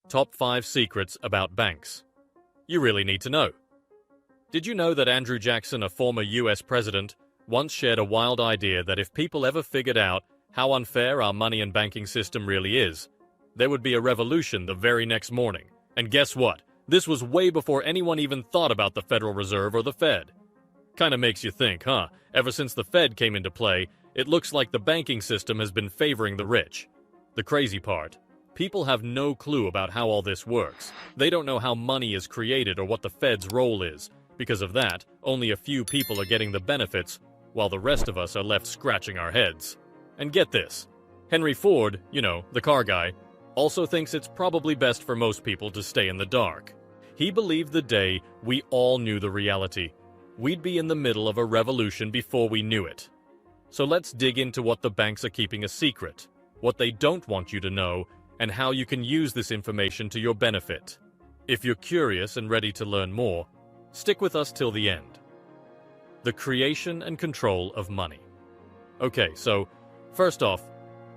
Top 5 Secrets About Banks. You really need to know. Did you know that Andrew Jackson, a former US president, once shared a wild idea that if people ever figured out how unfair our money and banking system really is, there would be a revolution the very next morning? And guess what? This was way before anyone even thought about the Federal Reserve or the Fed. Kinda makes you think, huh? Ever since the Fed came into play, it looks like the banking system has been favoring the rich. The crazy part, people have no clue about how all this works. They don't know how money is created or what the Fed's role is. Because of that, only a few people are getting the benefits, while the rest of us are left scratching our heads. And get this, Henry Ford, the car guy, also thinks it's probably best for most people to stay in the dark. He believed the day we all knew the reality, we'd be in the middle of a revolution before we knew it. So let's dig into what the banks are keeping a secret, what they don't want you to know, and how you can use this information to your benefit. If you're curious and ready to learn more, stick with us till the end. The creation and control of money. Okay, so first off,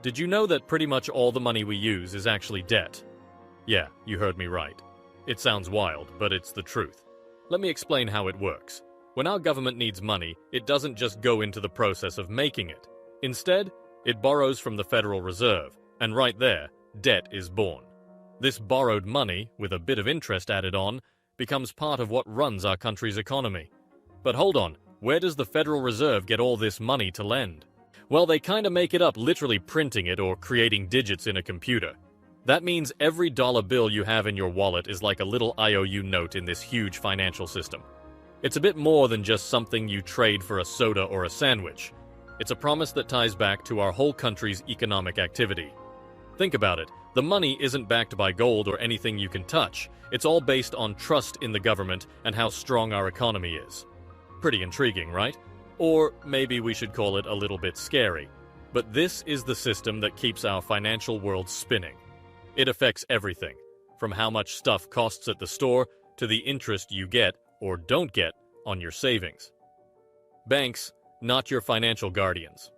did you know that pretty much all the money we use is actually debt? Yeah, you heard me right. It sounds wild, but it's the truth. Let me explain how it works. When our government needs money, it doesn't just go into the process of making it. Instead, it borrows from the Federal Reserve, and right there, debt is born. This borrowed money, with a bit of interest added on, becomes part of what runs our country's economy. But hold on, where does the Federal Reserve get all this money to lend? Well, they kinda make it up literally printing it or creating digits in a computer. That means every dollar bill you have in your wallet is like a little IOU note in this huge financial system. It's a bit more than just something you trade for a soda or a sandwich. It's a promise that ties back to our whole country's economic activity. Think about it. The money isn't backed by gold or anything you can touch. It's all based on trust in the government and how strong our economy is. Pretty intriguing, right? Or maybe we should call it a little bit scary. But this is the system that keeps our financial world spinning. It affects everything, from how much stuff costs at the store to the interest you get or don't get on your savings. Banks, not your financial guardians.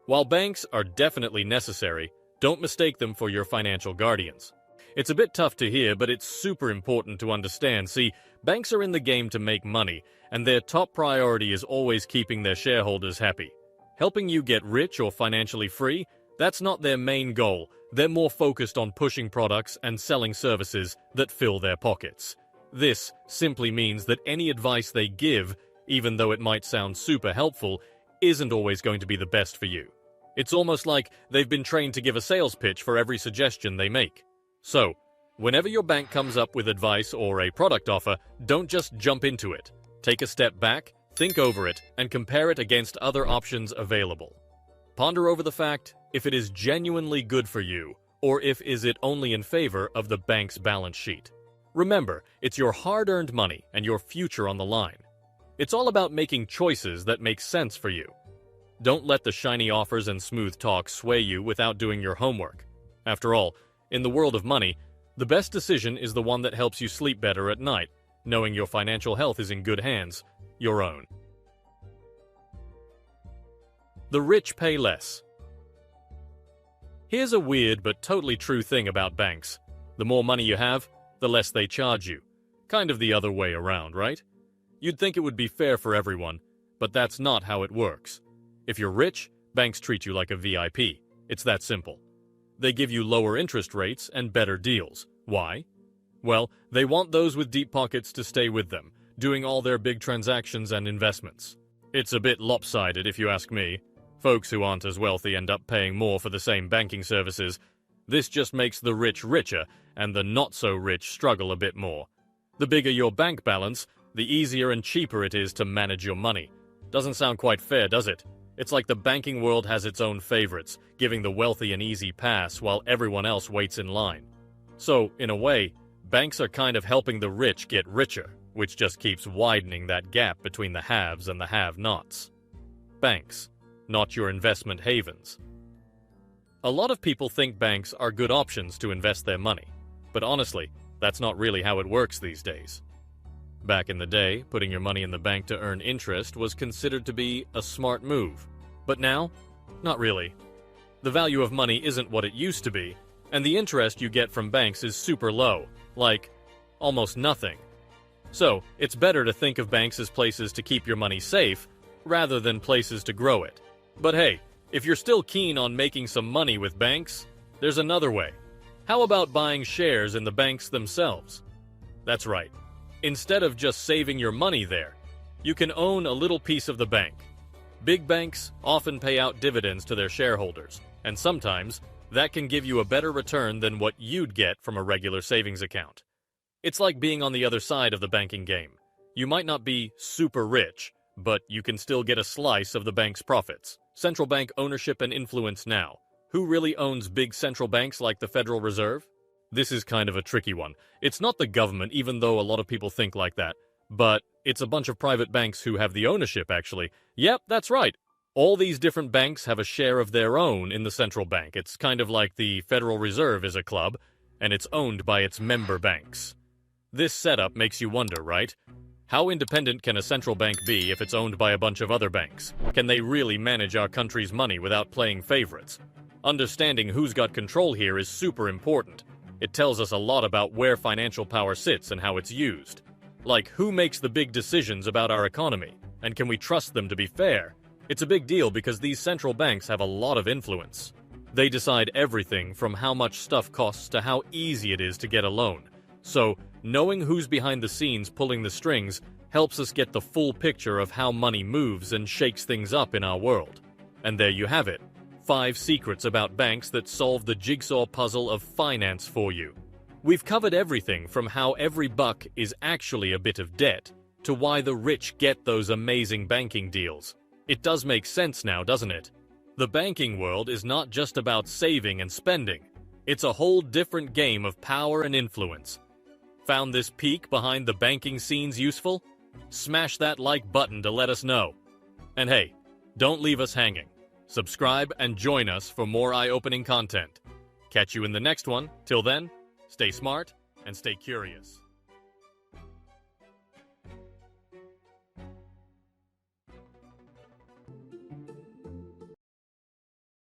While banks are definitely necessary, don't mistake them for your financial guardians. It's a bit tough to hear, but it's super important to understand. See, banks are in the game to make money, and their top priority is always keeping their shareholders happy. Helping you get rich or financially free, that's not their main goal. They're more focused on pushing products and selling services that fill their pockets. This simply means that any advice they give, even though it might sound super helpful, isn't always going to be the best for you. It's almost like they've been trained to give a sales pitch for every suggestion they make. So, whenever your bank comes up with advice or a product offer, don't just jump into it. Take a step back, think over it, and compare it against other options available. Ponder over the fact if it is genuinely good for you, or if is it only in favor of the bank's balance sheet. Remember, it's your hard-earned money and your future on the line. It's all about making choices that make sense for you. Don't let the shiny offers and smooth talk sway you without doing your homework. After all, in the world of money, the best decision is the one that helps you sleep better at night, knowing your financial health is in good hands, your own. The rich pay less. Here's a weird but totally true thing about banks. The more money you have, the less they charge you. Kind of the other way around, right? You'd think it would be fair for everyone, but that's not how it works. If you're rich, banks treat you like a VIP. It's that simple. They give you lower interest rates and better deals. Why? Well, they want those with deep pockets to stay with them, doing all their big transactions and investments. It's a bit lopsided if you ask me. Folks who aren't as wealthy end up paying more for the same banking services. This just makes the rich richer and the not-so-rich struggle a bit more. The bigger your bank balance, the easier and cheaper it is to manage your money. Doesn't sound quite fair, does it? It's like the banking world has its own favorites, giving the wealthy an easy pass while everyone else waits in line. So, in a way, banks are kind of helping the rich get richer, which just keeps widening that gap between the haves and the have-nots. Banks, not your investment havens. A lot of people think banks are good options to invest their money, but honestly, that's not really how it works these days. Back in the day, putting your money in the bank to earn interest was considered to be a smart move. But now, not really. The value of money isn't what it used to be, And the interest you get from banks is super low, like almost nothing. So, it's better to think of banks as places to keep your money safe, rather than places to grow it. But hey, if you're still keen on making some money with banks, there's another way. How about buying shares in the banks themselves? That's right. Instead of just saving your money there, you can own a little piece of the bank. Big banks often pay out dividends to their shareholders, and sometimes that can give you a better return than what you'd get from a regular savings account. It's like being on the other side of the banking game. You might not be super rich, but you can still get a slice of the bank's profits. Central bank ownership and influence now. Who really owns big central banks like the Federal Reserve? This is kind of a tricky one. It's not the government, even though a lot of people think like that, but it's a bunch of private banks who have the ownership, actually. Yep, that's right. All these different banks have a share of their own in the central bank. It's kind of like the Federal Reserve is a club, and it's owned by its member banks. This setup makes you wonder, right? How independent can a central bank be if it's owned by a bunch of other banks? Can they really manage our country's money without playing favorites? Understanding who's got control here is super important. It tells us a lot about where financial power sits and how it's used. Like, who makes the big decisions about our economy? And can we trust them to be fair? It's a big deal because these central banks have a lot of influence. They decide everything from how much stuff costs to how easy it is to get a loan. So, knowing who's behind the scenes pulling the strings helps us get the full picture of how money moves and shakes things up in our world. And there you have it. 5 secrets about banks that solve the jigsaw puzzle of finance for you. We've covered everything from how every buck is actually a bit of debt, to why the rich get those amazing banking deals. It does make sense now, doesn't it? The banking world is not just about saving and spending. It's a whole different game of power and influence. Found this peek behind the banking scenes useful? Smash that like button to let us know. And hey, don't leave us hanging. Subscribe and join us for more eye-opening content. Catch you in the next one. Till then, stay smart and stay curious.